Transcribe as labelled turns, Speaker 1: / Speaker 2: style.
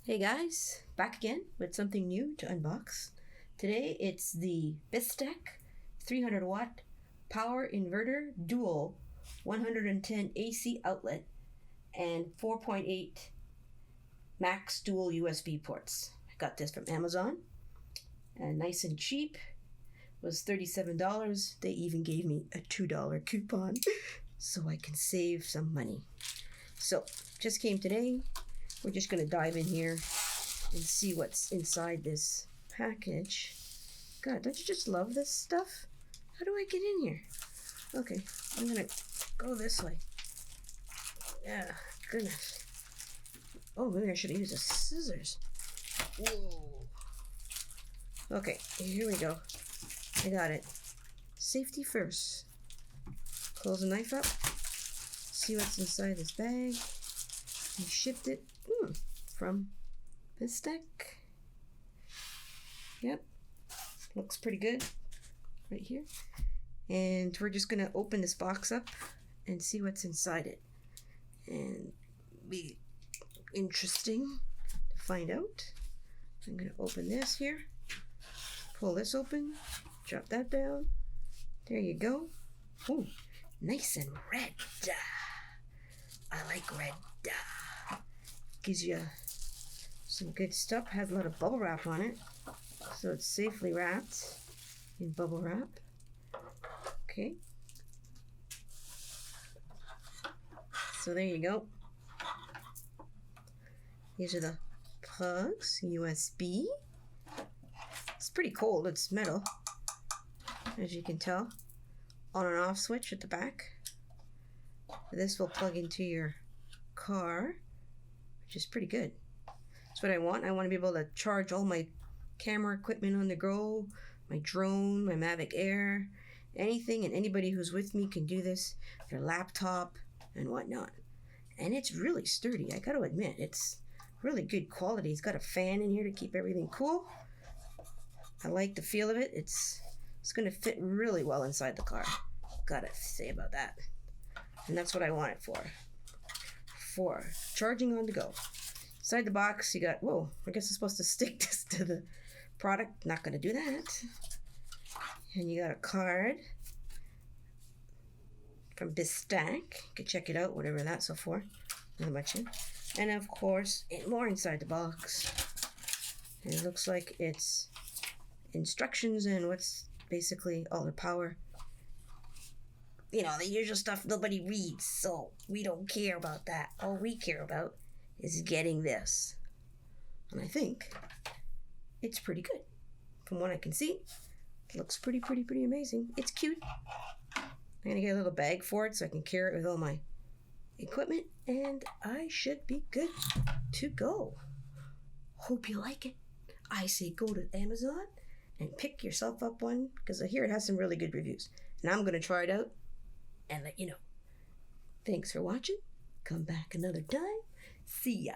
Speaker 1: Hey guys, back again with something new to unbox. Today it's the Bistek 300 watt Power Inverter Dual 110 AC outlet and 4.8 max dual USB ports. I got this from Amazon and nice and cheap. It was $37. They even gave me a $2 coupon so I can save some money. So just came today. We're just going to dive in here and see what's inside this package. God, don't you just love this stuff? How do I get in here? Okay, I'm going to go this way. Yeah, goodness. Oh, maybe I should use the scissors. Whoa. Okay, here we go. I got it. Safety first. Close the knife up. See what's inside this bag. We shipped it from Bistek. Yep, looks pretty good right here. And we're just gonna open this box up and see what's inside it. And be interesting to find out. I'm gonna open this here, pull this open, drop that down. There you go. Ooh, nice and red. I like red. Gives you some good stuff. Has a lot of bubble wrap on it, so it's safely wrapped in bubble wrap. Okay, so there you go. These are the plugs. USB. It's pretty cold. It's metal, as you can tell. On and off switch at the back. This will plug into your car, which is pretty good. That's what I want. I want to be able to charge all my camera equipment on the go, my drone, my Mavic Air, anything and anybody who's with me can do this, their laptop and whatnot. And it's really sturdy, I got to admit. It's really good quality. It's got a fan in here to keep everything cool. I like the feel of it. It's going to fit really well inside the car. Gotta say about that. And that's what I want it for charging on the go. Inside the box, you got, whoa, I guess I'm supposed to stick this to the product. Not going to do that. And you got a card from Bistek. You can check it out, whatever that's so for. Not much in. And of course, more inside the box. And it looks like it's instructions and what's basically all the power. You know, the usual stuff nobody reads, so we don't care about that. All we care about is getting this. And I think it's pretty good. From what I can see, it looks pretty amazing. It's cute. I'm going to get a little bag for it so I can carry it with all my equipment, and I should be good to go. Hope you like it. I say go to Amazon and pick yourself up one, because I hear it has some really good reviews. And I'm going to try it out and let you know. Thanks for watching. Come back another time. See ya.